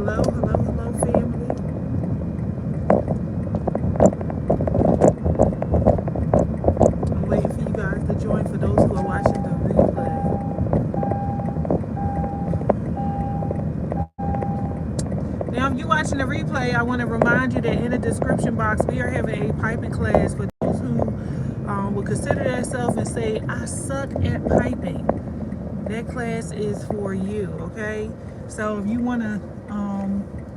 Hello, hello, hello, family. I'm waiting for you guys to join for those who are watching the replay. Now, if you're watching the replay, I want to remind you that in the description box, we are having a piping class for those who would consider themselves and say, I suck at piping. That class is for you, okay? So if you want to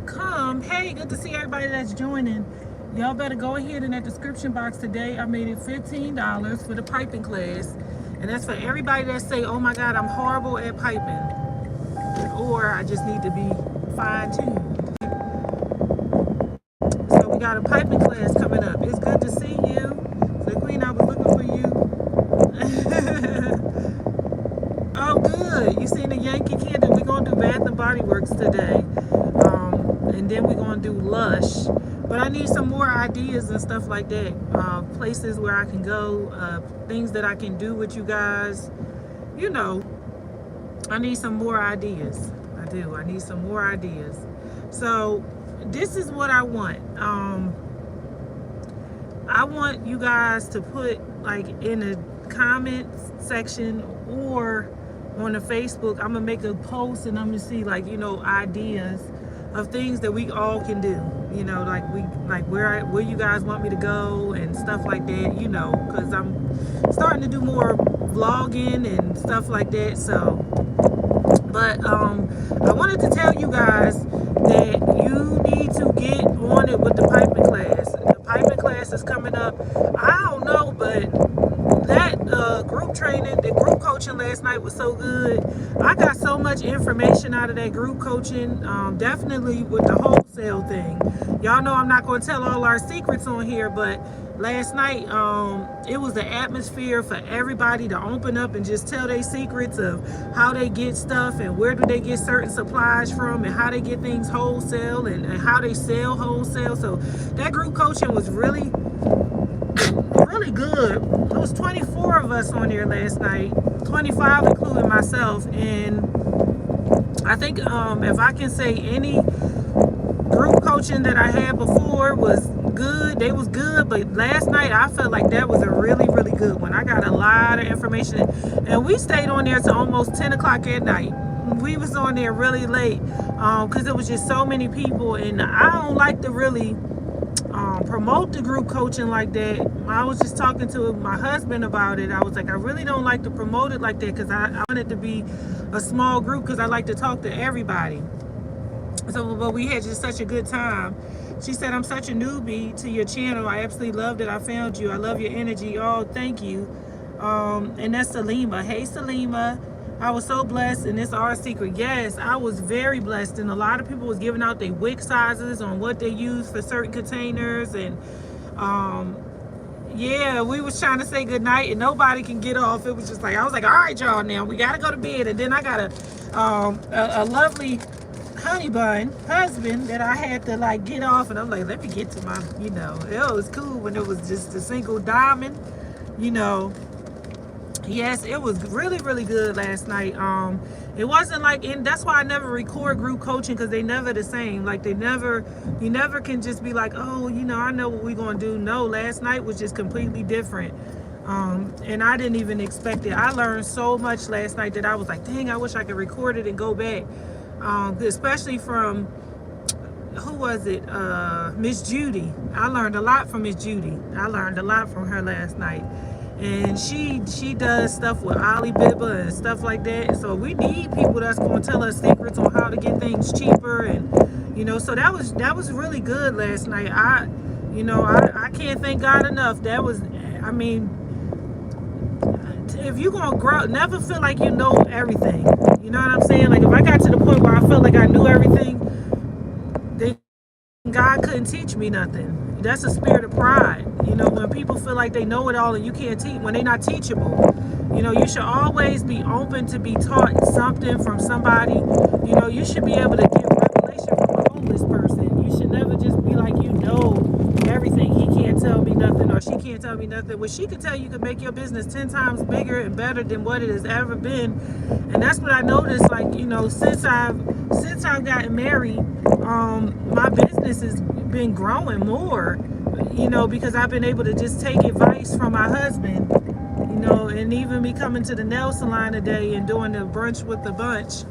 come, hey, good to see everybody that's joining. Y'all better go ahead in that description box today. I made it $15 for the piping class. And that's for everybody that say, oh my God, I'm horrible at piping. Or I just need to be fine-tuned. So we got a piping class coming up. It's good to see you. So Queen, I was looking for you. Oh, good. You seen the Yankee Candle? We're going to do Bath and Body Works today. And then we're going to do Lush. But I need some more ideas and stuff like that. Places where I can go. Things that I can do with you guys. You know, I need some more ideas. I do. I need some more ideas. So this is what I want. I want you guys to put like in the comments section or on the Facebook. I'm gonna make a post and I'm gonna see like, you know, ideas of things that we all can do. You know, like where you guys want me to go and stuff like that. You know, because I'm starting to do more vlogging and stuff like that. So, but I wanted to tell you guys that you need to get on it with the piping class. The piping class is coming up. I don't know, but that group training, the group coaching last night was so good. I got so much information out of that group coaching, definitely with the wholesale thing. Y'all know I'm not going to tell all our secrets on here, but last night it was the atmosphere for everybody to open up and just tell their secrets of how they get stuff and where do they get certain supplies from and how they get things wholesale and how they sell wholesale. So that group coaching was really good. It was 24 of us on there last night, 25 including myself, and I think if I can say any group coaching that I had before was good, they was good, but last night I felt like that was a really good one. I got a lot of information, and we stayed on there till almost 10 o'clock at night. We was on there really late because it was just so many people, and I don't like to really promote the group coaching like that. I was just talking to my husband about it. I was like, I really don't like to promote it like that because I want it to be a small group because I like to talk to everybody. So, but we had just such a good time. She said, I'm such a newbie to your channel. I absolutely loved it. I found you. I love your energy. Oh, thank you. And that's Salima. Hey, Salima. I was so blessed, and it's our secret. Yes, I was very blessed, and a lot of people was giving out their wick sizes on what they use for certain containers, and yeah, we was trying to say goodnight, and nobody can get off. It was just like, I was like, all right, y'all, now we gotta go to bed. And then I got a lovely honey bun husband that I had to like get off, and I'm like, let me get to my, you know, it was cool when it was just a single diamond, you know. Yes, it was really good last night. It wasn't like, and that's why I never record group coaching, because they never the same. Like you never can just be like, oh, you know, I know what we're gonna do. No, last night was just completely different. And I didn't even expect it. I learned so much last night that I was like, dang, I wish I could record it and go back. Especially from, who was it? Miss Judy. I learned a lot from Miss Judy. I learned a lot from her last night. And she does stuff with Alibaba and stuff like that. So we need people that's going to tell us secrets on how to get things cheaper, and you know. So that was really good last night. I can't thank God enough. That was, I mean, if you're gonna grow, never feel like you know everything. You know what I'm saying? Like if I got to the point where I felt like I knew everything, then God couldn't teach me nothing. That's a spirit of pride. You know, when people feel like they know it all and you can't teach, when they're not teachable. You know, you should always be open to be taught something from somebody. You know, you should be able to get revelation from a homeless person. You should never just be like, you know everything. He can't tell me nothing, or she can't tell me nothing. What she could tell you could make your business 10 times bigger and better than what it has ever been. And that's what I noticed, like, you know, since I've I've gotten married, my business has been growing more, because I've been able to just take advice from my husband, and even me coming to the nail salon today and doing the brunch with the bunch.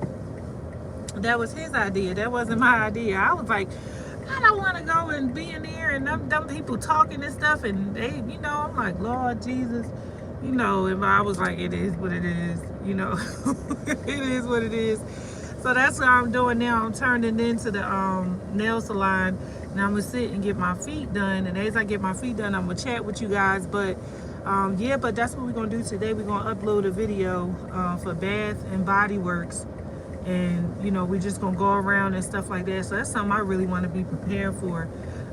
That was his idea. That wasn't my idea. I was like, I don't want to go and be in there and them people talking and stuff, and they, I'm like, Lord Jesus, and I was like, it is what it is, it is what it is. So that's what I'm doing now. I'm turning into the nail salon, and I'm gonna sit and get my feet done. And as I get my feet done, I'm gonna chat with you guys. But yeah, but that's what we're gonna do today. We're gonna upload a video for Bath and Body Works, and we're just gonna go around and stuff like that. So that's something I really want to be prepared for.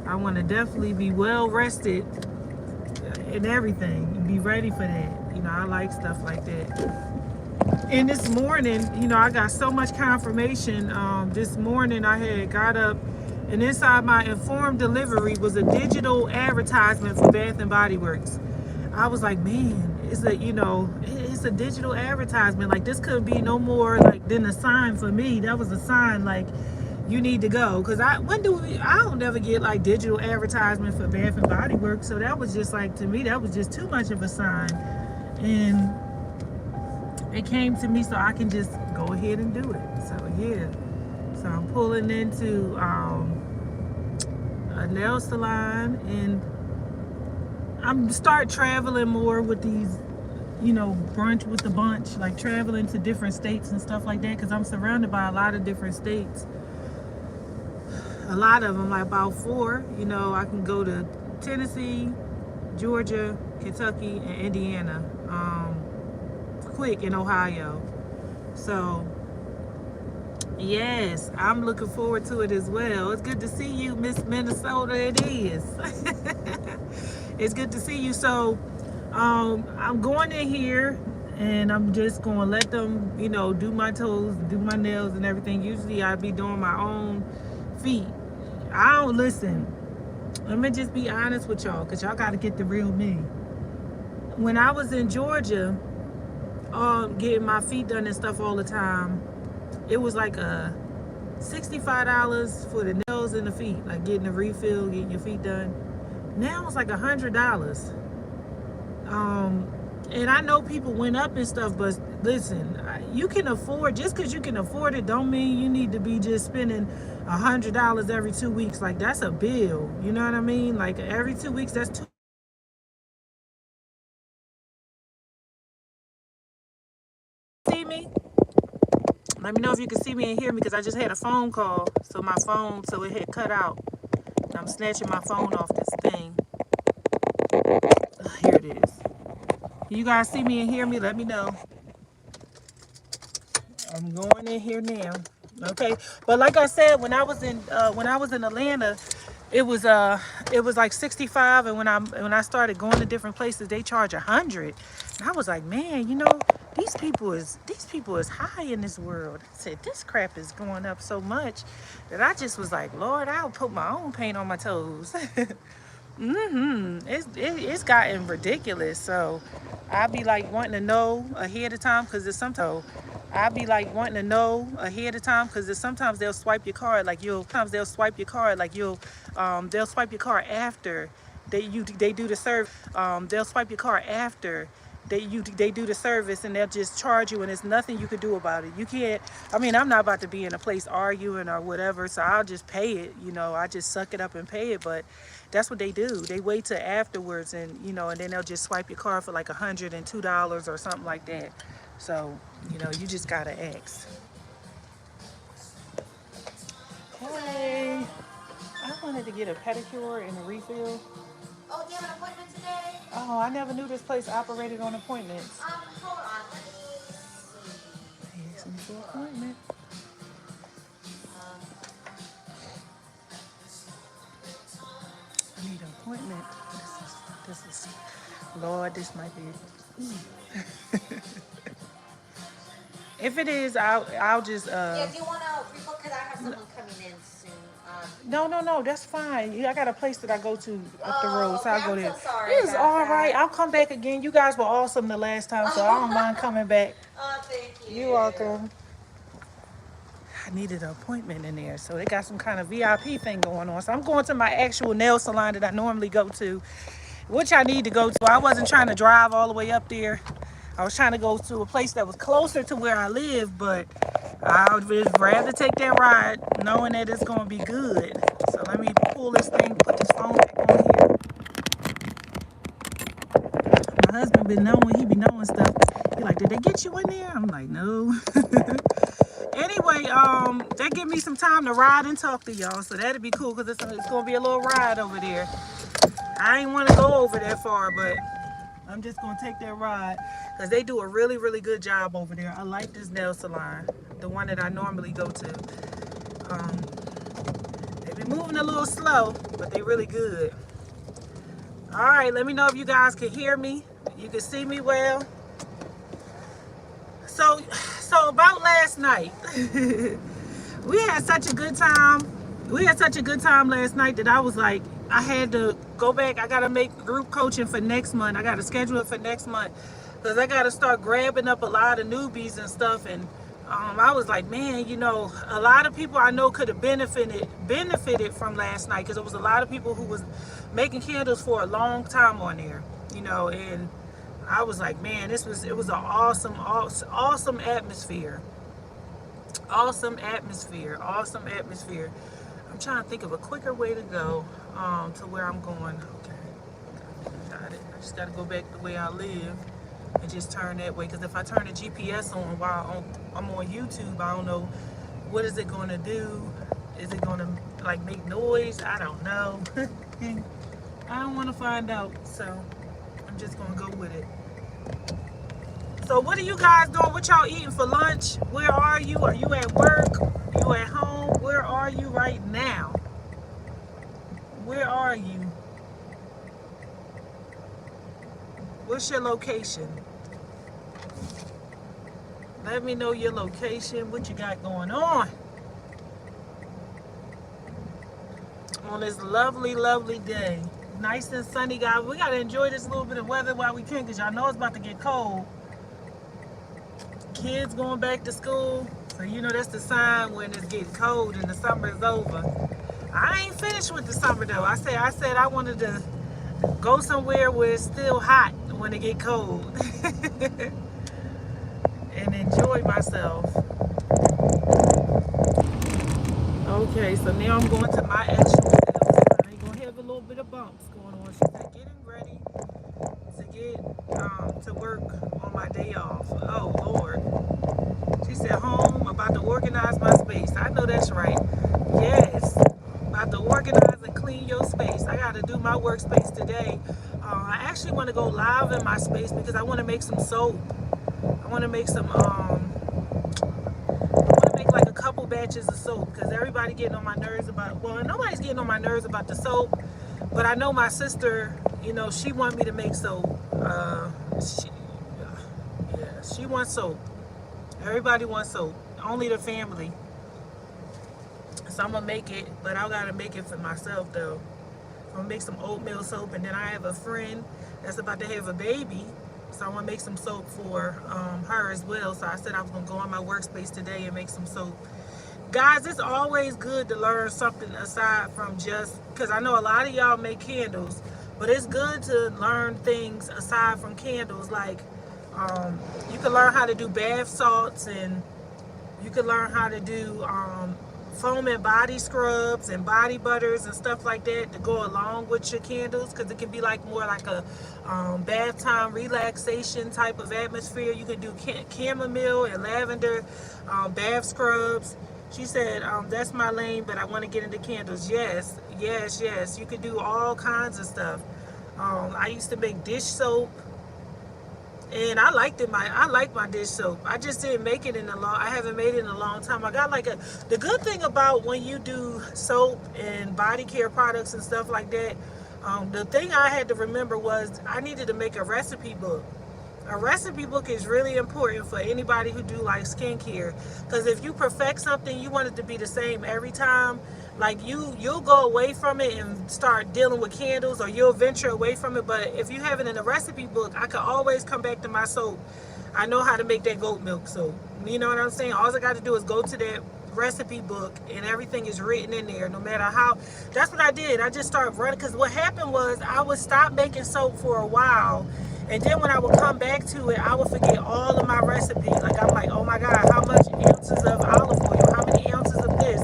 I want to definitely be well rested and everything, and be ready for that. I like stuff like that. And this morning, I got so much confirmation. This morning I had got up, and inside my informed delivery was a digital advertisement for Bath and Body Works. I was like, man, it's a digital advertisement. Like, this couldn't be no more like than a sign for me. That was a sign like, you need to go. Cause I don't never get like digital advertisement for Bath and Body Works. So that was just like, to me, that was just too much of a sign. And it came to me, so I can just go ahead and do it. So yeah, so I'm pulling into a nail salon, and I'm start traveling more with these, brunch with the bunch, like traveling to different states and stuff like that, because I'm surrounded by a lot of different states. A lot of them, like about 4. I can go to Tennessee, Georgia, Kentucky, and Indiana. Quick in Ohio. So yes, I'm looking forward to it as well. It's good to see you, Miss Minnesota. It is. It's good to see you. So I'm going in here, and I'm just going to let them, do my toes, do my nails and everything. Usually I'd be doing my own feet. I don't listen. Let me just be honest with y'all, because y'all got to get the real me. When I was in Georgia, getting my feet done and stuff all the time, it was like $65 for the nails and the feet, like getting a refill, getting your feet done. Now it's like $100. And I know people went up and stuff, but listen, you can afford, just because you can afford it don't mean you need to be just spending $100 every 2 weeks. Like, that's a bill, you know what I mean? Like, every 2 weeks, that's two. See me? Let me know if you can see me and hear me, because I just had a phone call. So my phone, so it had cut out. And I'm snatching my phone off this thing. Here it is. You guys see me and hear me? Let me know. I'm going in here now. Okay. But like I said, when I was in Atlanta, it was like 65, and when I started going to different places, they charge 100. And I was like, man, these people is high in this world. I said, this crap is going up so much that I just was like, Lord, I'll put my own paint on my toes. It's gotten ridiculous. So I'll be like wanting to know ahead of time, because there's sometimes sometimes they'll swipe your card like they'll swipe your card after they do the service. They'll swipe your card after they do the service, and they'll just charge you, and there's nothing you could do about it. You can't. I mean, I'm not about to be in a place arguing or whatever, so I'll just pay it. I just suck it up and pay it. But that's what they do. They wait till afterwards, and and then they'll just swipe your card for like $102 or something like that. So you just gotta ask. Hey, I wanted to get a pedicure and a refill. Oh, do you have an appointment today? Oh, I never knew this place operated on appointments. Hold on. Let me see. Yes, it's an appointment. I need an appointment. This is, Lord, this might be. If it is, I'll just. Yeah, do you want to rebook? Because I have someone coming in soon. No, that's fine. I got a place that I go to up the road, so I'll go there. I'm so sorry. It's all right. I'll come back again. You guys were awesome the last time, so I don't mind coming back. Oh, thank you. You're welcome. needed an appointment in there. So they got some kind of VIP thing going on. So I'm going to my actual nail salon that I normally go to, which I need to go to. I wasn't trying to drive all the way up there. I was trying to go to a place that was closer to where I live, but I would just rather take that ride knowing that it's going to be good. So let me pull this thing, put this phone back on here. My husband been knowing, he be knowing stuff. He like, did they get you in there? I'm like, no. Anyway, that give me some time to ride and talk to y'all. So that'd be cool because it's going to be a little ride over there. I ain't want to go over that far, but I'm just going to take that ride because they do a really, really good job over there. I like this nail salon, the one that I normally go to. They be moving a little slow, but they really good. All right, let me know if you guys can hear me. You can see me well. So about last night, we had such a good time. We had such a good time last night that I was like, I had to go back. I got to make group coaching for next month. I got to schedule it for next month because I got to start grabbing up a lot of newbies and stuff. And I was like, man, you know, a lot of people I know could have benefited from last night because there was a lot of people who was making candles for a long time on there, you know, and I was like, man, it was an awesome atmosphere. Awesome atmosphere. I'm trying to think of a quicker way to go to where I'm going. Okay, got it. I just got to go back the way I live and just turn that way. Because if I turn the GPS on while I'm on YouTube, I don't know, what is it going to do? Is it going to like make noise? I don't know. I don't want to find out. So I'm just going to go with it. So what are you guys doing? What y'all eating for lunch? Where are you? Are you at work? Are you at home? Where are you right now? Where are you? What's your location? Let me know your location. What you got going on this lovely, lovely day. Nice and sunny, guys. We got to enjoy this little bit of weather while we can because y'all know it's about to get cold. Kids going back to school. So, you know, that's the sign when it's getting cold and the summer is over. I ain't finished with the summer, though. I said I wanted to go somewhere where it's still hot when it get cold. And enjoy myself. Okay, so now I'm going to my actual house. I'm going to have a little bit of bumps going on. She said, getting ready to get to work on my day off. Oh, Lord. She said, home, about to organize my space. I know that's right. Yes. About to organize and clean your space. I got to do my workspace today. I actually want to go live in my space because I want to make some soap. I want to make some, like a couple batches of soap because everybody getting on my nerves about, well, nobody's getting on my nerves about the soap, but I know my sister, you know, she want me to make soap. She wants soap. Everybody wants soap. Only the family. So I'm going to make it, but I got to make it for myself, though. I'm going to make some oatmeal soap, and then I have a friend that's about to have a baby, so I want to make some soap for her as well. So I said I was going to go on my workspace today and make some soap. Guys, it's always good to learn something aside from just, because I know a lot of y'all make candles, but it's good to learn things aside from candles. Like, you can learn how to do bath salts, and you can learn how to do foam and body scrubs and body butters and stuff like that to go along with your candles, because it can be like more like a bath time relaxation type of atmosphere. You can do chamomile and lavender bath scrubs. She said, that's my lane, but I want to get into candles. Yes. You can do all kinds of stuff. I used to make dish soap, and I like my dish soap. I just didn't make it I haven't made it in a long time. I got the good thing about when you do soap and body care products and stuff like that, the thing I had to remember was I needed to make a recipe book. A recipe book is really important for anybody who do like skincare, because if you perfect something, you want it to be the same every time. Like you'll go away from it and start dealing with candles, or you'll venture away from it. But if you have it in a recipe book, I can always come back to my soap. I know how to make that goat milk soap. You know what I'm saying? All I got to do is go to that recipe book, and everything is written in there, no matter how. That's what I did. I just started running, because what happened was I would stop making soap for a while, and then when I would come back to it, I would forget all of my recipes. Like, I'm like, oh my God, how much ounces of olive oil? How many ounces of this?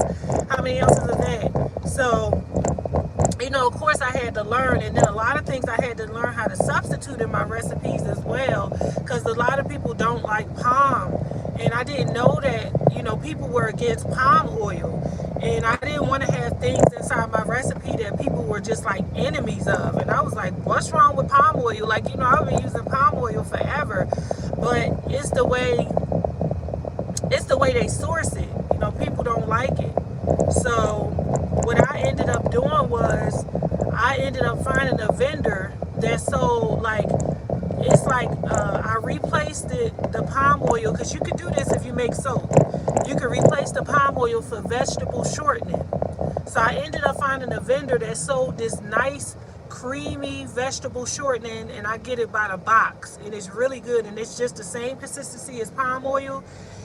How many ounces of that? So, you know, of course I had to learn, and then a lot of things I had to learn how to substitute in my recipes as well, because a lot of people don't like palm, and I didn't know that, you know, people were against palm oil, and I didn't want to have things inside my recipe that people were just like enemies of, and I was like, what's wrong with palm oil? Like, you know, I've been using palm oil forever, but it's the way they source it. You know, people don't like it. So what I ended up doing was I ended up finding a vendor that sold, like, it's like I replaced the palm oil, because you can do this if you make soap. You can replace the palm oil for vegetable shortening. So I ended up finding a vendor that sold this nice creamy vegetable shortening, and I get it by the box, and it's really good, and it's just the same consistency as palm oil,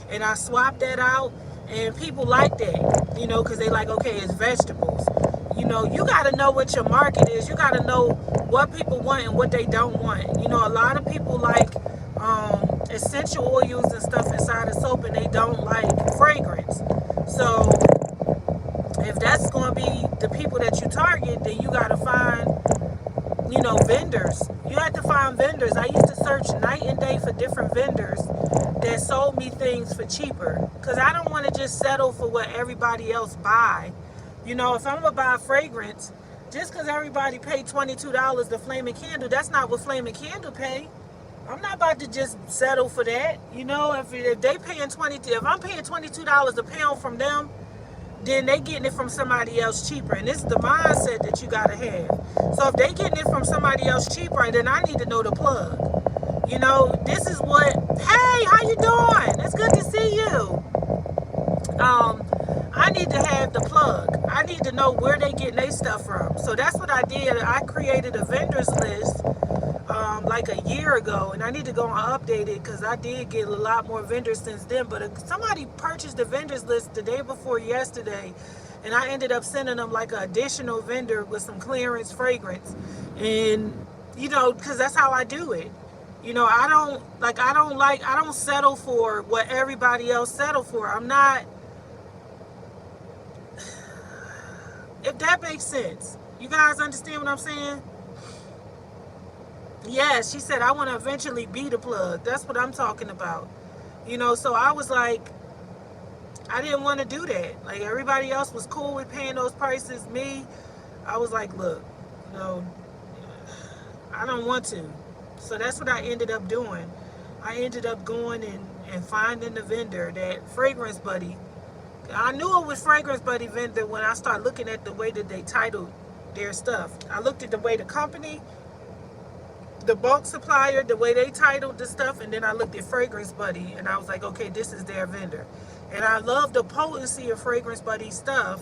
and I swapped that out, and people like that, you know, because they like, okay, it's vegetables. You know, you got to know what your market is. You got to know what people want and what they don't want. You know, a lot of people like essential oils and stuff inside of soap, and they don't like fragrance. So if that's going to be the people that you target, then you got to find, you know, vendors. You have to find vendors. I used to search night and day for different vendors that sold me things for cheaper, because I don't want to just settle for what everybody else buy. You know, if I'm going to buy a fragrance, just because everybody paid $22 the Flaming Candle, that's not what Flaming Candle pay. I'm not about to just settle for that. You know, if they paying if I'm paying $22 a pound from them, then they getting it from somebody else cheaper. And this is the mindset that you got to have. So if they getting it from somebody else cheaper, then I need to know the plug. You know, this is what, hey, how you doing? It's good to see you. I need to have the plug. I need to know where they getting their stuff from. So that's what I did. I created a vendors list like a year ago, and I need to go and update it, because I did get a lot more vendors since then. But somebody purchased the vendors list the day before yesterday, and I ended up sending them like an additional vendor with some clearance fragrance. And you know, because that's how I do it. You know, I don't settle for what everybody else settle for. I'm not, if that makes sense. You guys understand what I'm saying? Yes, she said, I want to eventually be the plug. That's what I'm talking about. You know, so I was like, I didn't want to do that. Like, everybody else was cool with paying those prices. Me, I was like, look, you know, I don't want to. So that's what I ended up doing. I ended up going and finding the vendor, that Fragrance Buddy. I knew it was Fragrance Buddy vendor when I started looking at the way that they titled their stuff. I looked at the way the company, the bulk supplier, the way they titled the stuff, and then I looked at Fragrance Buddy, and I was like, okay, this is their vendor. And I love the potency of Fragrance Buddy stuff,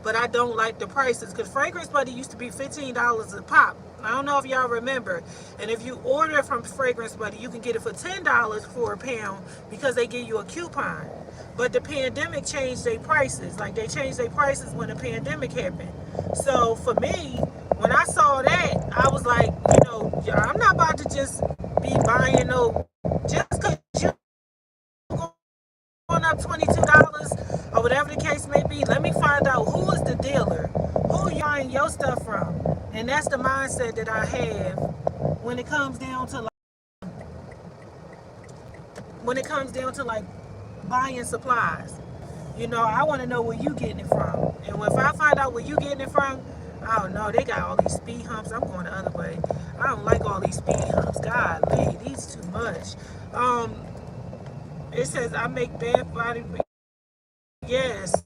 but I don't like the prices, because Fragrance Buddy used to be $15 a pop. I don't know if y'all remember. And if you order it from Fragrance Buddy, you can get it for $10 for a pound, because they give you a coupon. But the pandemic changed their prices. Like, they changed their prices when the pandemic happened. So for me, when I saw that, I was like, you know, I'm not about to just be buying no, just because you going up $22 or whatever the case may be. Let me find out who is the dealer, who you buying your stuff from. And that's the mindset that I have when it comes down to like buying supplies. You know, I want to know where you getting it from. And if I find out where you getting it from, I don't know, they got all these speed humps. I'm going the other way. I don't like all these speed humps. Golly, these too much. It says I make bad body. Yes.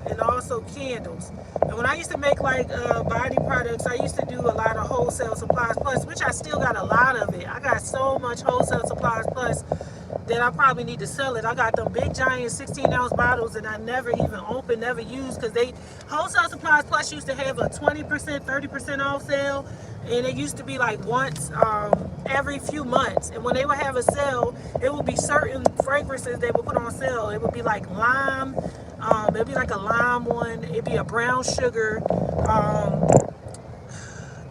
And also candles. And when I used to make like body products, I used to do a lot of wholesale supplies plus, which I still got a lot of it. I got so much wholesale supplies plus that I probably need to sell it. I got them big giant 16-ounce bottles that I never even opened, never used, because they Wholesale Supplies Plus used to have a 20%, 30% off sale, and it used to be like once every few months. And when they would have a sale, it would be certain fragrances they would put on sale. It would be like lime, it'd be like a lime one, it'd be a brown sugar.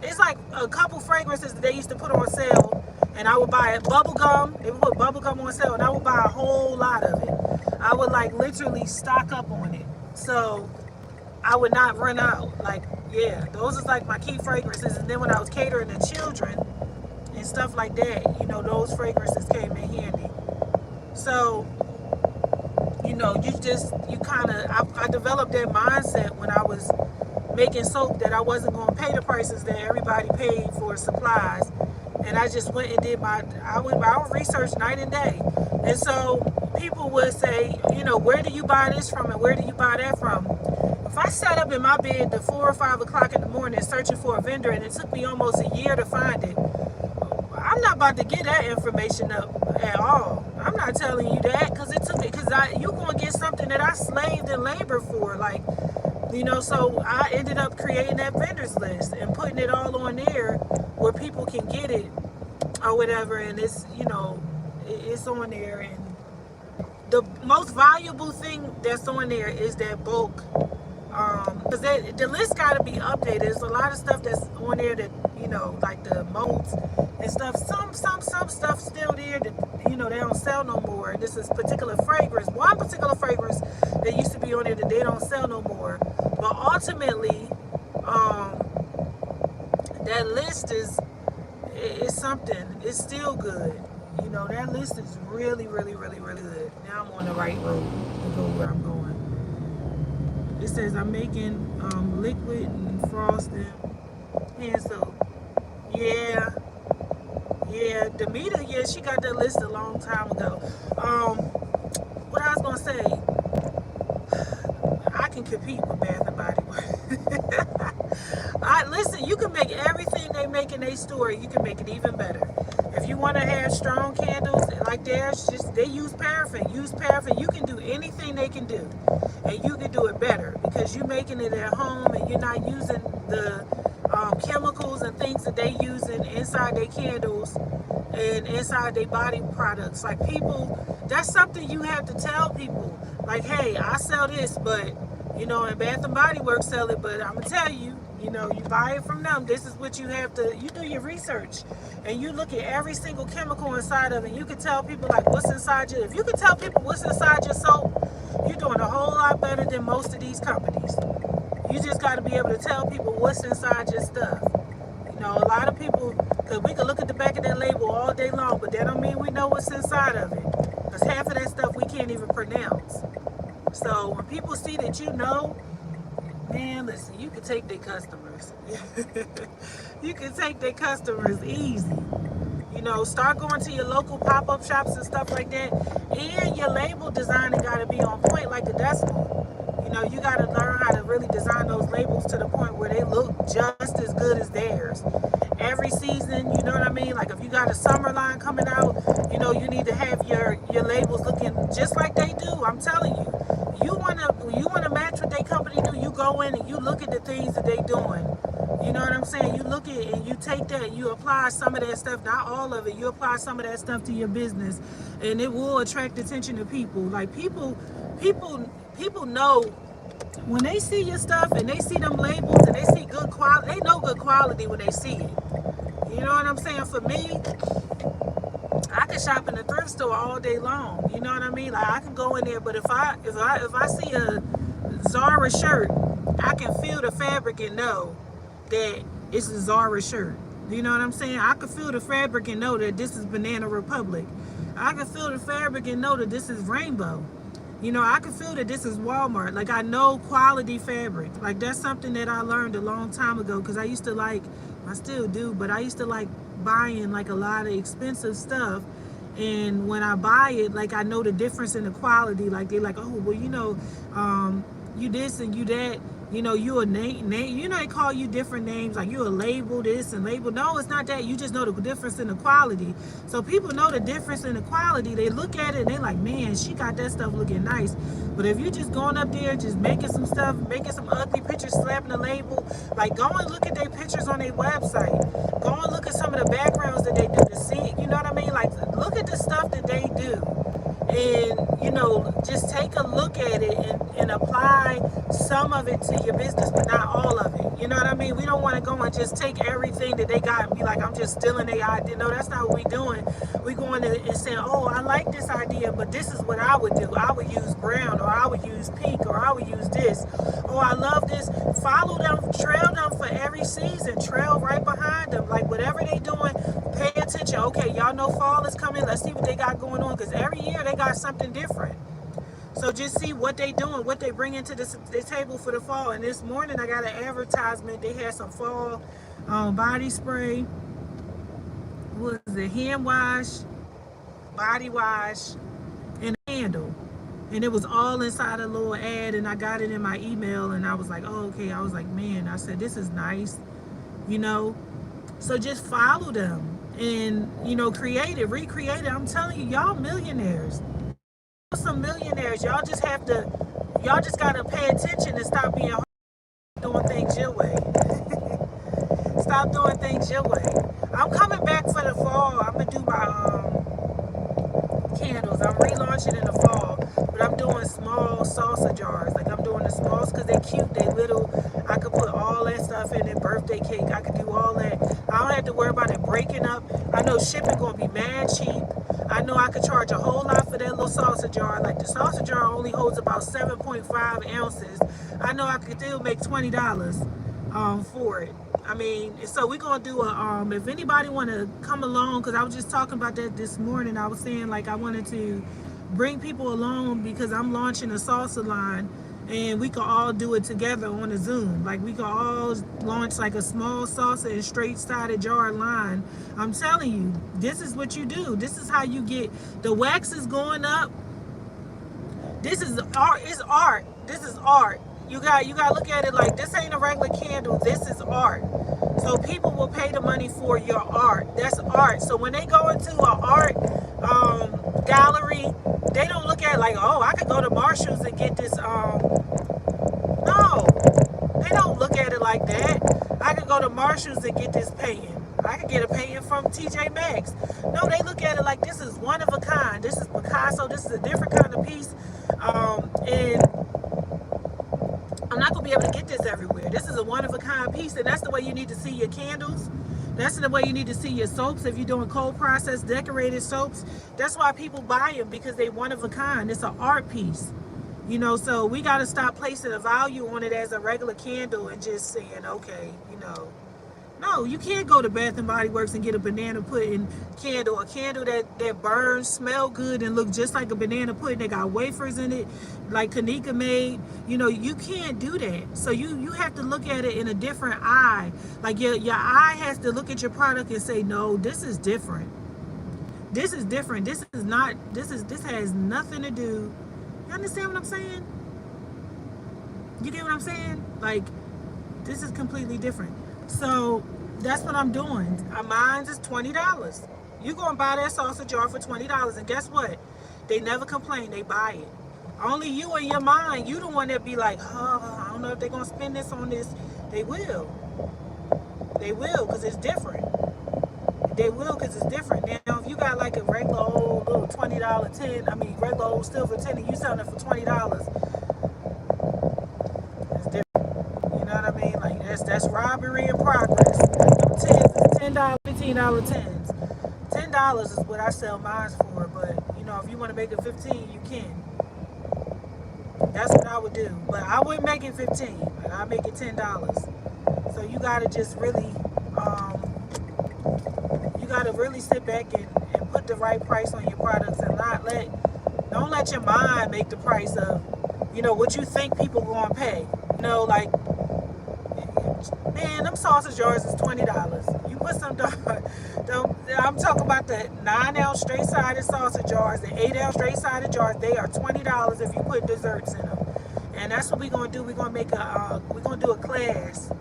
It's like a couple fragrances that they used to put on sale, and I would buy it. Bubble gum, they would put bubble gum on sale, and I would buy a whole lot of it. I would like literally stock up on it, so I would not run out. Like, yeah, those is like my key fragrances. And then when I was catering to children and stuff like that, you know, those fragrances came in handy. So, you know, I developed that mindset when I was making soap that I wasn't going to pay the prices that everybody paid for supplies. And I just went and did I would research night and day. And so people would say, you know, where do you buy this from and where do you buy that from? If I sat up in my bed at 4 or 5 o'clock in the morning searching for a vendor and it took me almost a year to find it, I'm not about to get that information up at all. I'm not telling you that because you're going to get something that I slaved and labored for. Like, you know, so I ended up creating that vendors list and putting it all on there where people can get it or whatever. And it's, you know, it's on there. And the most valuable thing that's on there is that bulk. Because the list got to be updated. There's a lot of stuff that's on there that, you know, like the molds and stuff. Some stuff still there that, you know, they don't sell no more. This is particular fragrance. One particular fragrance that used to be on there that they don't sell no more. But ultimately, that list is something. It's still good. You know, that list is really, really, really, really good. Now I'm on the right road to go where I'm going. It says I'm making liquid and frosting hand soap. Yeah, Demita, yeah, she got that list a long time ago. What I was gonna say, I can compete with Bath and Body Works. Listen, you can make everything they make in their store. You can make it even better. If you want to have strong candles like theirs, they use paraffin. Use paraffin. You can do anything they can do, and you can do it better because you're making it at home and you're not using the chemicals and things that they using inside their candles and inside their body products. Like, people, that's something you have to tell people. Like, hey, I sell this, but, you know, and Bath and Body Works sell it, but I'm gonna tell you, you know, you buy it from them. This is what you have to, you do your research and you look at every single chemical inside of it. You can tell people like what's inside your, if you can tell people what's inside your soap, you're doing a whole lot better than most of these companies. You just got to be able to tell people what's inside your stuff. You know, a lot of people, because we can look at the back of that label all day long, but that don't mean we know what's inside of it. Because half of that stuff we can't even pronounce. So when people see that you know, man, listen, you can take their customers. You can take their customers easy. You know, start going to your local pop-up shops and stuff like that. And your label designing got to be on point like the decimal. You know, you got to learn how to really design those labels to the point where they look just as good as theirs. Every season, you know what I mean? Like if you got a summer line coming out, you know, you need to have your labels looking just like they do. I'm telling you. You wanna match what they company do, you go in and you look at the things that they doing. You know what I'm saying? You look at it and you take that and you apply some of that stuff, not all of it, you apply some of that stuff to your business and it will attract attention to people. Like people know when they see your stuff and they see them labels and they see good quality, they know good quality when they see it. You know what I'm saying? For me, I can shop in the thrift store all day long. You know what I mean? Like I can go in there, but if I see a Zara shirt, I can feel the fabric and know that it's a Zara shirt. You know what I'm saying? I can feel the fabric and know that this is Banana Republic. I can feel the fabric and know that this is Rainbow. You know, I can feel that this is Walmart. Like I know quality fabric. Like that's something that I learned a long time ago because I used to like, I still do, but I used to like buying like a lot of expensive stuff, and when I buy it, like I know the difference in the quality. Like they're like, oh well, you know, you this and you that, You know, you a name, you know, they call you different names, like you a label this and label. No, it's not that. You just know the difference in the quality. So people know the difference in the quality. They look at it and they like, man, she got that stuff looking nice. But if you just going up there, just making some stuff, making some ugly pictures, slapping a label, like go and look at their pictures on their website. Go and look at some of the backgrounds that they do to see, you know what I mean? Like look at the stuff that they do. And you know, just take a look at it and apply some of it to your business, but not all of it. You know what I mean? We don't want to go and just take everything that they got and be like, I'm just stealing their idea. No, that's not what we're doing. We're going to and saying, oh, I like this idea, but this is what I would do. I would use brown, or I would use pink, or I would use this. Oh, I love this. Follow them, trail them for every season. Trail right behind them. Like whatever they doing, pay attention. Okay, y'all know fall is coming. Let's see what they got going on, because every year they got something different. So just see what they doing, what they bring into the table for the fall. And this morning I got an advertisement. They had some fall body spray. What was it? Hand wash, body wash, and a candle. And it was all inside a little ad, and I got it in my email, and I was like, oh, okay. I was like, man, I said, this is nice, you know. So just follow them and, you know, create it, recreate it. I'm telling you, y'all millionaires. Some millionaires. Y'all just have to, y'all just got to pay attention and stop being doing things your way. Stop doing things your way. I'm coming back for the fall. I'm going to do my candles. I'm relaunching in the fall, but I'm doing small salsa jars. Like I'm doing the smalls because they're cute. They little. I could put all that stuff in it. Birthday cake. I could do all that. I don't have to worry about it breaking up. I know shipping gonna be mad cheap. I know I could charge a whole lot for that little salsa jar. Like the salsa jar only holds about 7.5 ounces. I know I could still make $20 for it. I mean, so we're gonna do a if anybody want to come along, because I was just talking about that this morning. I was saying like I wanted to bring people along because I'm launching a salsa line, and we can all do it together on a Zoom. Like we can all launch like a small salsa and straight sided jar line. I'm telling you, this is what you do. This is how you get the wax is going up. This is art. It's art. This is art. You got to look at it like this ain't a regular candle. This is art. So people will pay the money for your art. That's art. So when they go into an art gallery, they don't look at it like, oh, I could go to Marshall's and get this. No, they don't look at it like that. I could go to Marshall's and get this painting. I could get a painting from TJ Maxx. No, they look at it like this is one of a kind. This is Picasso. This is a different kind of piece. And I'm not going to be able to get this everywhere. This is a one-of-a-kind piece, and that's the way you need to see your candles. That's the way you need to see your soaps. If you're doing cold process decorated soaps, that's why people buy them, because they one-of-a-kind. It's an art piece, you know. So we got to stop placing a value on it as a regular candle and just saying, okay, you know. No, you can't go to Bath and Body Works and get a banana pudding candle, a candle that burns, smell good, and look just like a banana pudding. They got wafers in it, like Kanika made. You know, you can't do that. So you have to look at it in a different eye. Like your eye has to look at your product and say, no, this is different. This is different. This is not. This has nothing to do. You understand what I'm saying? You get what I'm saying? Like, this is completely different. So that's what I'm doing. Mine is $20. You gonna buy that salsa jar for $20, and guess what? They never complain. They buy it. Only you in your mind, you the one that be like, oh, I don't know if they're gonna spend this on this. They will. They will, because it's different. They will, because it's different. Now, if you got like a regular old little $20 tin, I mean regular old silver tin, and you selling it for $20. You know what I mean? Like that's robbery in progress. Like tens, $10, $15 tens. $10 is what I sell mine for. But you know, if you want to make it 15, you can. That's what I would do. But I wouldn't make it 15. Like I make it $10. So you gotta just really, you gotta really sit back and put the right price on your products, and don't let your mind make the price of, you know, what you think people gonna pay. You know, like, man, them sausage jars is $20. You put some, I'm talking about the 9-ounce straight-sided sausage jars, the 8-ounce straight-sided jars. They are $20 if you put desserts in them. and that's what we're gonna do. We're gonna do a class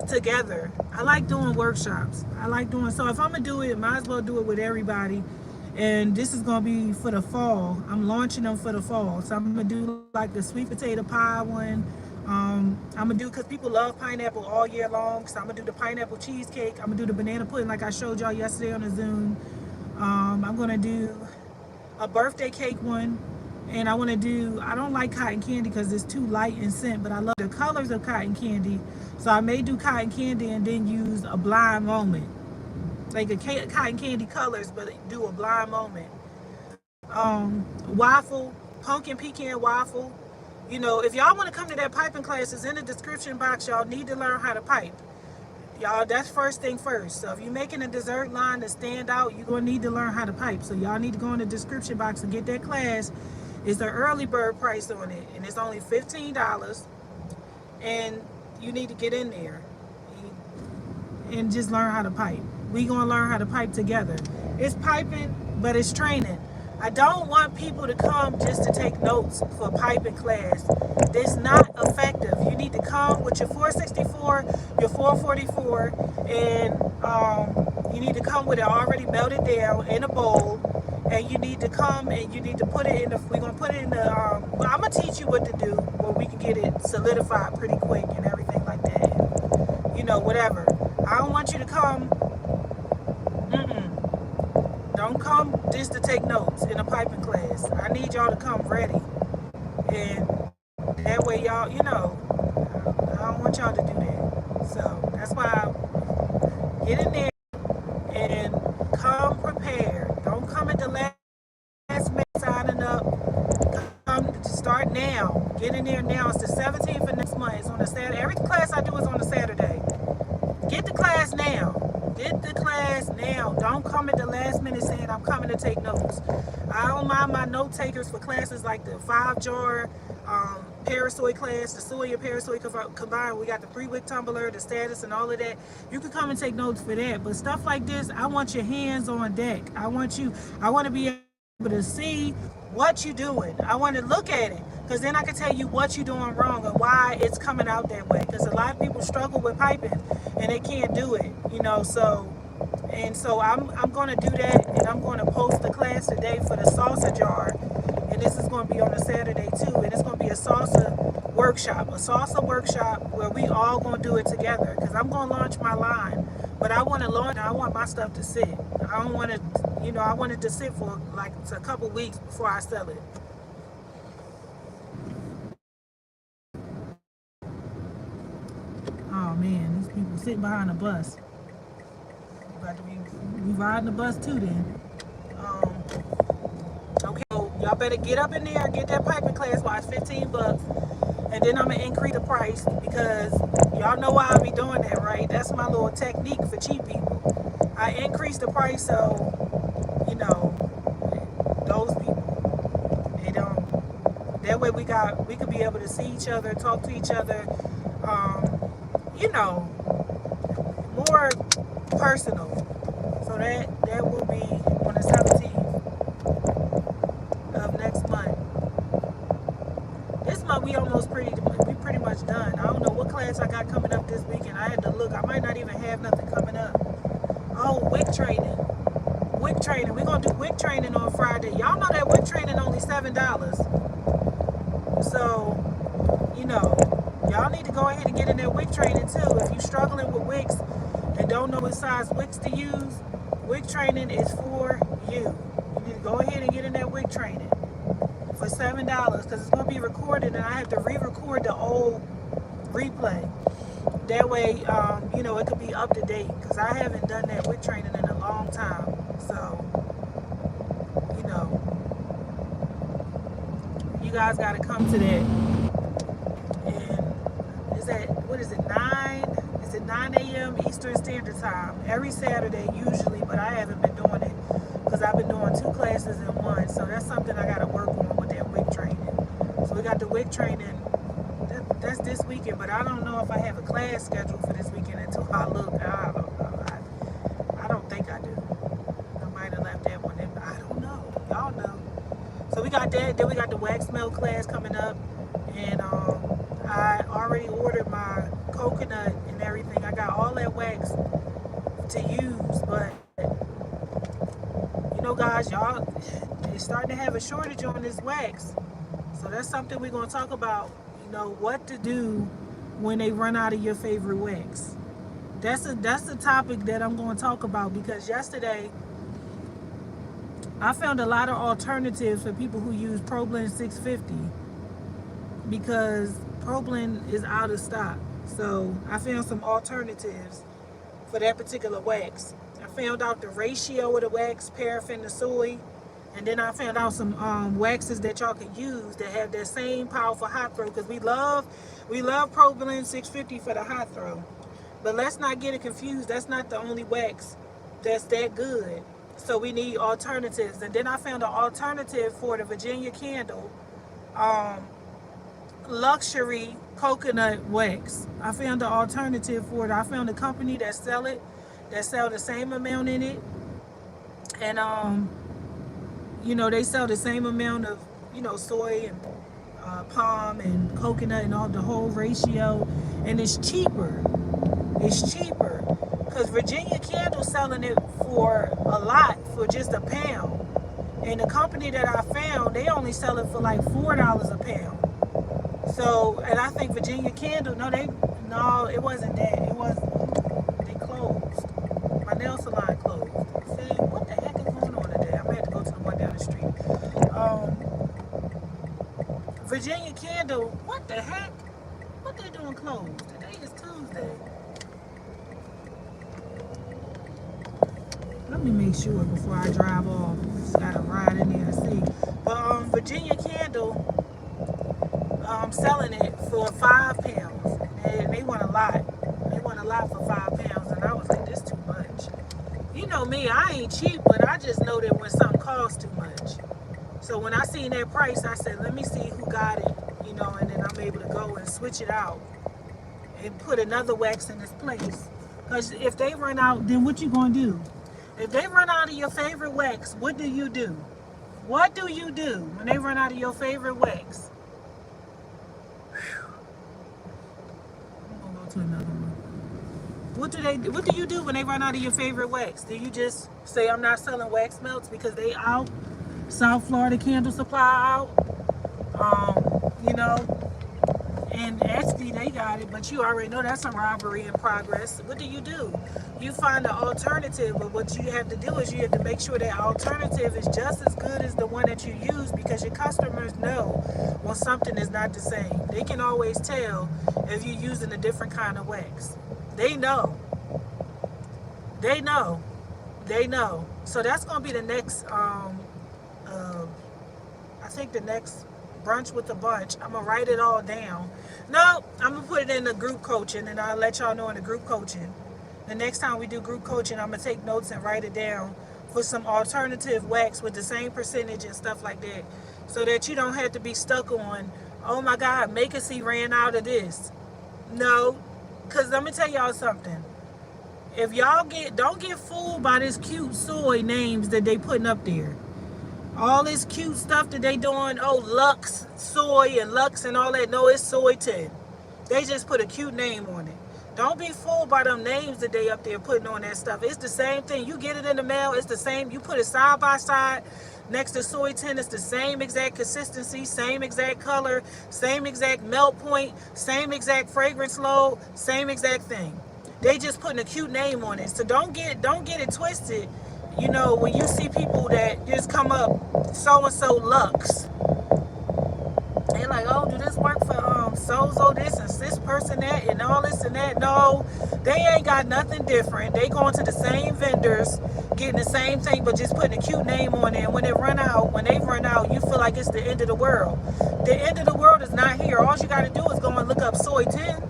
together. I like doing workshops. I like doing, so if I'm gonna do it, might as well do it with everybody. And this is gonna be for the fall. I'm launching them for the fall. So I'm gonna do like the sweet potato pie one. I'm gonna do, because people love pineapple all year long. So I'm gonna do the pineapple cheesecake. I'm gonna do the banana pudding like I showed y'all yesterday on the Zoom. I'm gonna do a birthday cake one. And I want to do, I don't like cotton candy because it's too light in scent, but I love the colors of cotton candy. So I may do cotton candy and then use a blind moment. Like a cotton candy colors, but do a blind moment. Waffle, pumpkin pecan waffle. You know, if y'all want to come to that piping class, it's in the description box. Y'all need to learn how to pipe. Y'all, that's first thing first. So if you're making a dessert line to stand out, you're going to need to learn how to pipe. So y'all need to go in the description box and get that class. It's the early bird price on it, and it's only $15. And you need to get in there and just learn how to pipe. We gonna learn how to pipe together. It's piping, but it's training. I don't want people to come just to take notes for piping class. It's not effective. You need to come with your 464, your 444, and you need to come with it already melted down in a bowl. And you need to come and you need to put it in the, we're gonna put it in the, well, I'm gonna teach you what to do where we can get it solidified pretty quick and everything like that. You know, whatever. I don't want you to come, don't come just to take notes in a piping class. I need y'all to come ready. And that way y'all, you know, I don't want y'all to do that. So that's why I get in there and come prepared. Don't come at the last minute signing up. Come start now. Get in there now. It's the 17th of next month. It's on a Saturday. Every class I do is on a Saturday. Get the class now. Get the class now. Don't come at the last minute saying I'm coming to take notes. I don't mind my note takers for classes like the 5-jar Parasoy class, the soy and Parasoy combined. We got the 3-wick tumbler, the status, and all of that. You can come and take notes for that. But stuff like this, I want your hands on deck. I want to be able to see what you're doing. I want to look at it, because then I can tell you what you're doing wrong and why it's coming out that way. Because a lot of people struggle with piping and they can't do it, you know. So I'm going to do that, and I'm going to post the class today for the salsa jar, and this is going to be on a Saturday too, and it's going to be a salsa workshop where we all going to do it together, because I'm going to launch my line, but I want my stuff to sit. I don't want to, you know, I want it to sit for like a couple weeks before I sell it. Oh man, these people sitting behind the bus. About to be riding the bus too then. Okay, so y'all better get up in there and get that piping class while it's $15. And then I'm gonna increase the price, because y'all know why I be doing that, right? That's my little technique for cheap people. I increase the price so, you know, those people, they don't, that way we could be able to see each other, talk to each other, you know, more personal. So that will be on the 17th of next month. This month we pretty much done. I don't know what class I got coming up this weekend. I had to look. I might not even have nothing coming up. Oh, wick training. Wick training. We're gonna do wick training on Friday. Y'all know that wick training only $7. So, you know, y'all need to go ahead and get in that wick training too. If you're struggling with wicks and don't know what size wicks to use, wick training is for you. You need to go ahead and get in that wick training for $7, because it's going to be recorded, and I have to re-record the old replay. That way, you know, it could be up to date, because I haven't done that wick training in a long time. So, you know, you guys got to come to that. And is that, what is it, 9 a.m. Eastern Standard Time every Saturday usually, but I haven't been doing it because I've been doing 2 classes in one. So that's something I got to work on with that wick training. So we got the wick training. That's this weekend, but I don't know if I have a class scheduled for this weekend until I look. I don't know. I don't think I do. I might have left that one in, but I don't know. Y'all know. So we got that. Then we got the wax melt class coming up. And I already ordered my coconut and everything. I got all that wax to use, but guys, y'all, they're starting to have a shortage on this wax. So that's something we're going to talk about. What to do when they run out of your favorite wax. That's a topic that I'm going to talk about, because yesterday I found a lot of alternatives for people who use ProBlend 650, because ProBlend is out of stock. So I found some alternatives for that particular wax. I found out the ratio of the wax, paraffin to soy, and then I found out some waxes that y'all can use that have that same powerful hot throw, because we love ProBlend 650 for the hot throw. But let's not get it confused. That's not the only wax that's that good. So we need alternatives. And then I found an alternative for the Virginia Candle luxury coconut wax. I found an alternative for it. I found a company that sell the same amount in it. And they sell the same amount of, soy and palm and coconut and all the whole ratio. And it's cheaper. It's cheaper. Because Virginia Candle selling it for a lot, for just a pound. And the company that I found, they only sell it for like $4 a pound. So, and I think Virginia Candle, no, it wasn't that. They closed. My nail salon closed. See, what the heck is going on today? I'm going to have to go to the one down the street. Virginia Candle, what the heck? What they doing closed? Today is Tuesday. Let me make sure before I drive off. Just gotta ride in there and see. But Virginia Candle, selling it for 5 pounds, and they want a lot. They want a lot for 5 pounds, and I was like, this too much. You know me, I ain't cheap, but I just know that when something costs too much. So when I seen that price, I said, let me see who got it, and then I'm able to go and switch it out and put another wax in its place. Because if they run out, then what you gonna do? If they run out of your favorite wax, what do you do? What do you do when they run out of your favorite wax? I'm gonna go to another one. What do you do when they run out of your favorite wax? Do you just say, I'm not selling wax melts because they out? South Florida Candle Supply out? And actually they got it, but you already know that's a robbery in progress. What do? You find an alternative, but what you have to do is you have to make sure that alternative is just as good as the one that you use, because your customers know when something is not the same. They can always tell if you're using a different kind of wax. They know. So that's going to be the next, I think the next Brunch with a Bunch. I'm going to write it all down. No, I'm going to put it in the group coaching, and I'll let y'all know in the group coaching. The next time we do group coaching, I'm going to take notes and write it down for some alternative wax with the same percentage and stuff like that, so that you don't have to be stuck on, oh my God, Makersy ran out of this. No, because let me tell y'all something. If y'all don't get fooled by this cute soy names that they putting up there. All this cute stuff that they doing, Lux soy and Lux and all that. No, it's soy 10. They just put a cute name on it. Don't be fooled by them names that they up there putting on that stuff. It's the same thing. You get it in the mail, it's the same. You put it side by side next to soy 10. It's the same exact consistency, same exact color, same exact melt point, same exact fragrance load, same exact thing. They just putting a cute name on it. So don't get it twisted. When you see people that just come up so-and-so Lux, they're like, oh, do this work for so this and this person that and all this and that? No, they ain't got nothing different. They going to the same vendors, getting the same thing, but just putting a cute name on it. And when they run out, you feel like it's the end of the world. The end of the world is not here. All you got to do is go and look up soy 10.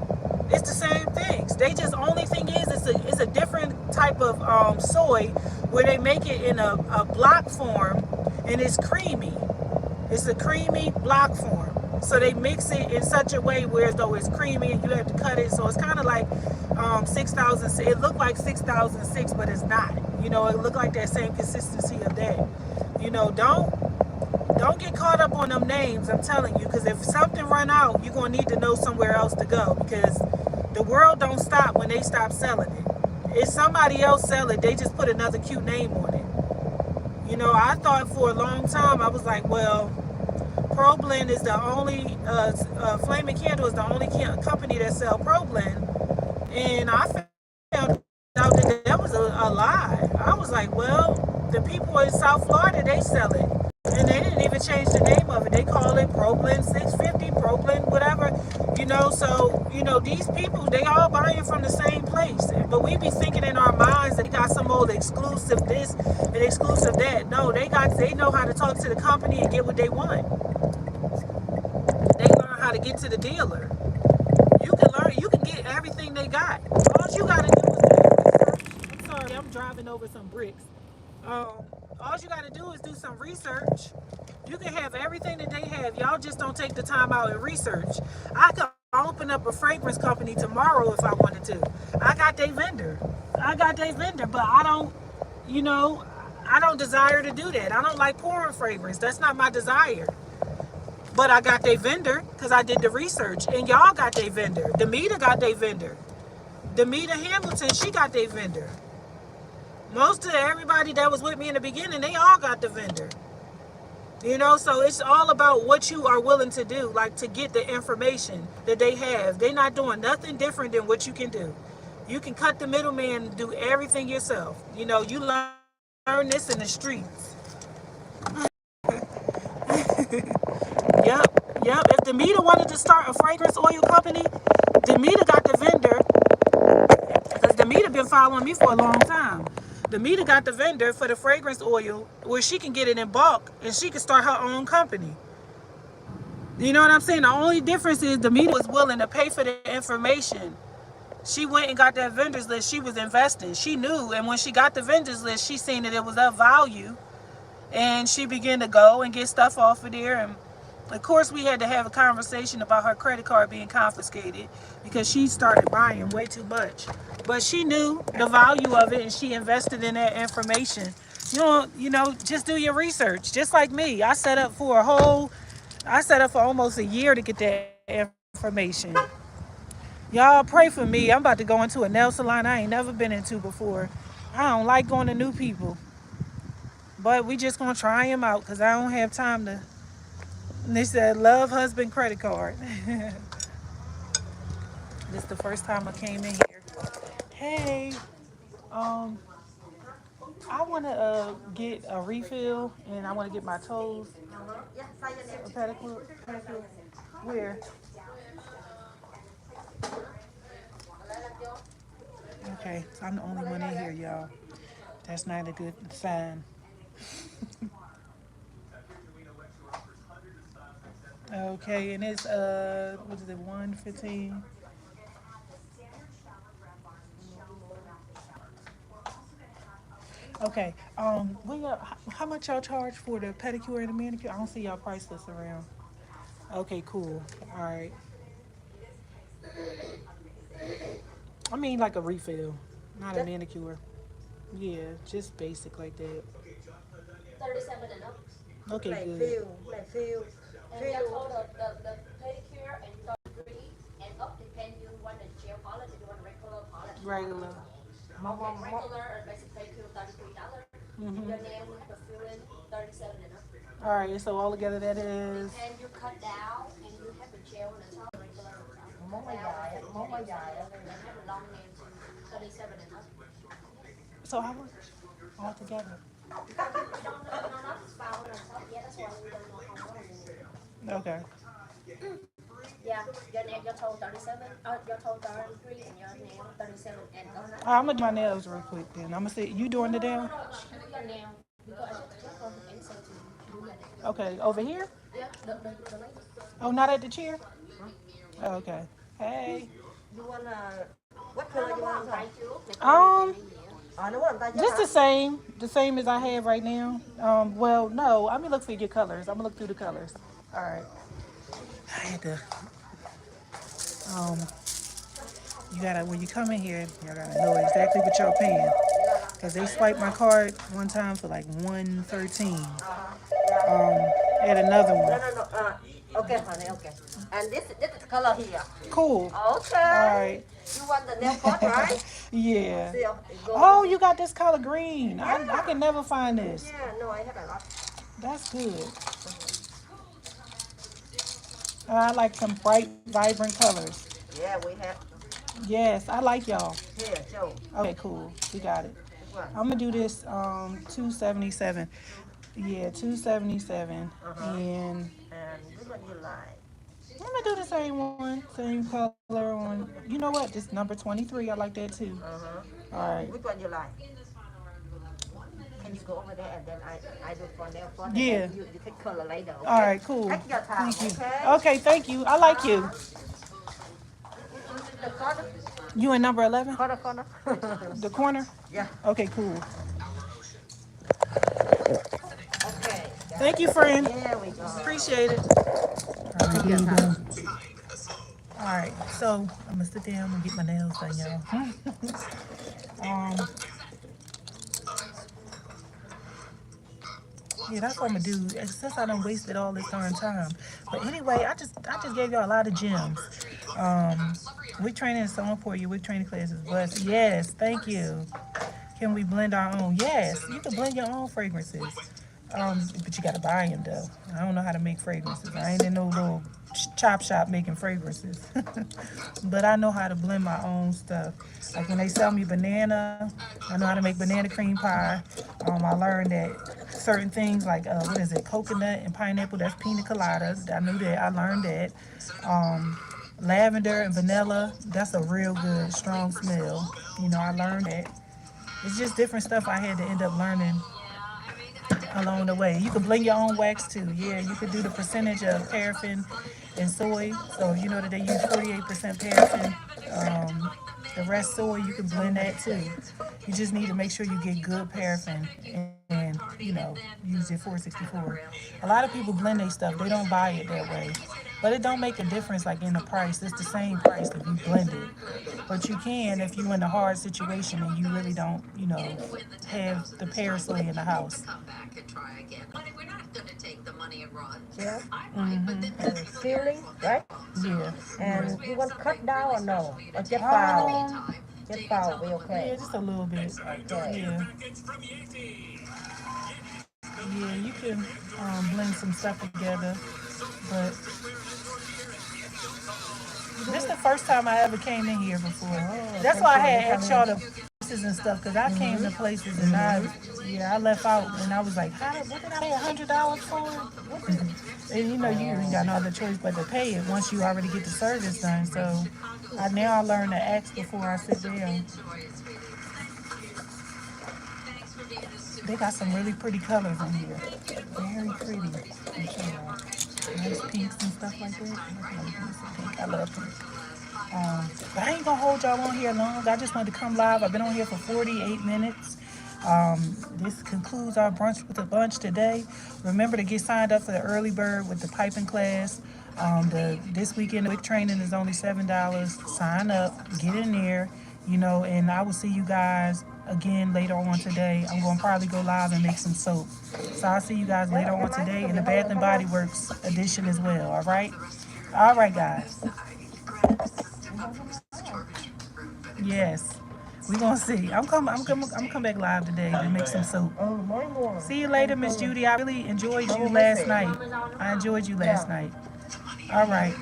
It's the same things. They just, only thing is it's a different type of soy, where they make it in a block form, and it's creamy. It's a creamy block form. So they mix it in such a way where as though it's creamy and you have to cut it. So it's kind of like 6000. It looked like 6006, but it's not. It looked like that same consistency of that. Don't Don't get caught up on them names, I'm telling you, because if something run out, you're going to need to know somewhere else to go, because the world don't stop when they stop selling it. If somebody else sell it, they just put another cute name on it. You know, I thought for a long time, I was like, well, ProBlend is the only, Flaming Candle is the only company that sell ProBlend. And I found out that that was a lie. I was like, well, the people in South Florida, they sell it. And they didn't even change the name of it. They call it ProBlend 650, ProBlend whatever. You know, so, you know, these people, they all buying from the same place. But we be thinking in our minds that they got some old exclusive this and exclusive that. No, they know how to talk to the company and get what they want. They learn how to get to the dealer. You can get everything they got. All you gotta do is I'm sorry, I'm driving over some bricks. All you gotta do is do some research. You can have everything that they have. Y'all just don't take the time out and research. I could open up a fragrance company tomorrow if I wanted to. I got their vendor, but I don't, you know, I don't desire to do that. I don't like pouring fragrance. That's not my desire. But I got their vendor because I did the research. And y'all got their vendor. Demeter got their vendor. Demeter Hamilton, she got their vendor. Most of everybody that was with me in the beginning, they all got the vendor. You know, so it's all about what you are willing to do, like to get the information that they have. They're not doing nothing different than what you can do. You can cut the middleman and do everything yourself. You know, you learn this in the streets. Yep. If Demeter wanted to start a fragrance oil company, Demeter got the vendor, because Demeter been following me for a long time. Demeter got the vendor for the fragrance oil where she can get it in bulk and she can start her own company. You know what I'm saying? The only difference is Demeter was willing to pay for the information. She went and got that vendors list. She was investing. She knew, and when she got the vendors list, she seen that it was of value, and she began to go and get stuff off of there. And of course, we had to have a conversation about her credit card being confiscated because she started buying way too much. But she knew the value of it, and she invested in that information. You know, just do your research. Just like me, I set up for almost a year to get that information. Y'all pray for me. I'm about to go into a nail salon I ain't never been into before. I don't like going to new people. But we just gonna try them out because I don't have time to. And they said, love husband credit card. This is the first time I came in here. Hey, I want to get a refill, and I want to get my toes a pedicure. Where? Okay, so I'm the only one in here, y'all. That's not a good sign. Okay, and it's what is it, 1:15? Okay, how much y'all charge for the pedicure and the manicure? I don't see y'all price list around. Okay, cool. All right. I mean, like a refill, not a manicure. Yeah, just basic like that. 37 and up. Okay, Like good. feel. And that's all the pedicure and 33 and up depend you want the gel polish or you want regular polish. Regular. Okay, regular or basic pedicure $33. Mm-hmm. Your nail with the filling 37 and up. All right, so all together that is. And you cut down and you have a gel on the top, regular on the top. Móng tay dài, móng tay dài. And have a long nail too, 37 and up. So how much all together? We don't know not to spout on the top yet, that's why we don't know how much it is. Okay. Yeah, your toe 37, your toe 33 and your nail 37 and up. I'm gonna do my nails real quick then. I'm gonna see you doing the nail. Do your nail because I just on the inside to do your nail. Okay, over here. Yeah, the lady. Oh, not at the chair. Okay. Hey. You wanna, what color you want? Nó just the same as I have right now. Well, no, I'm gonna look for your colors. I'm gonna look through the colors. All right. I had to. You gotta, when you come in here, you gotta know exactly what y'all paying, cause they swiped my card one time for like $113. Had another No, one. no, no. Okay, honey. Okay. And this is the color here. Cool. Okay. All right. You want the nail pot, right? Yeah. See, it goes. Oh, you got this color green. I Yeah. can never find this. Yeah, no, I have a lot. That's good. I like some bright, vibrant colors. Yeah, we have. Yes, I like y'all. Here, show. Okay, cool. We got it. This one. I'm gonna do this 277. Yeah, 277. And And this one you like. I'm gonna do the same one, same color on. You know what? This number 23. I like that too. All right. Which one you like? Can you go over there and then I do for nail pot? And Yeah. then you take color later. Okay? All right, cool. Take your time. Thank you. Okay. Okay, thank you. I like you. The corner. You in number 11? Corner. The corner? Yeah. Okay, cool. Okay. Thank you, friend. There we go. Appreciate it. All right, here you go. All right, so I'm gonna sit down and get my nails done, y'all. Yeah, that's what I'm gonna do. And since I done wasted all this darn time. But anyway, I just gave y'all a lot of gems. Wig training is so important. Your wig training class is blessed. Yes, thank you. Can we blend our own? Yes, you can blend your own fragrances. But you gotta buy them though. I don't know how to make fragrances. I ain't in no little chop shop making fragrances. But I know how to blend my own stuff. Like when they sell me banana, I know how to make banana cream pie. I learned that certain things like what is it, coconut and pineapple, that's pina colada. I knew that. I learned that. Lavender and vanilla, that's a real good strong smell. You know, I learned that. It's just different stuff I had to end up learning along the way. You can blend your own wax too. Yeah, you could do the percentage of paraffin and soy. So you know that they use 48% paraffin. The rest soy, you can blend that too. You just need to make sure you get good paraffin and you know, use your 464. A lot of people blend their stuff. They don't buy it that way. But it don't make a difference like in the price. It's the same price if you blend it. But you can if you're in a hard situation and you really don't, you know, have the parasol in the house. Yeah. And sealing, right? Yeah. And you want cut down or no? Or just foul? Just foul will be Yeah, okay. just a little bit. Okay. Yeah. Yeah, you can blend some stuff together, but this is the first time I ever came in here before. That's why I had asked y'all the prices and stuff, because I came to places and I left out and I was like, what did I pay $100 for? And you know, you ain't got no other choice but to pay it once you already get the service done. So now I learned to ask before I sit down. They got some really pretty colors in here. Very pretty. Nice pinks and stuff like that. I love pink. But I ain't gonna hold y'all on here long. I just wanted to come live. I've been on here for 48 minutes. This concludes our brunch with a bunch today. Remember to get signed up for the early bird with the piping class. This weekend, the wig training is only $7. Sign up, get in there, you know, and I will see you guys again later on today. I'm going to probably go live and make some soap. So I'll see you guys later on today in the Bath and Body Works edition as well. All right? All right, guys. Yes. We're going to see. I'm come back live today to make some soap. See you later, Miss Judy. I really enjoyed you last night. I enjoyed you last night. All right.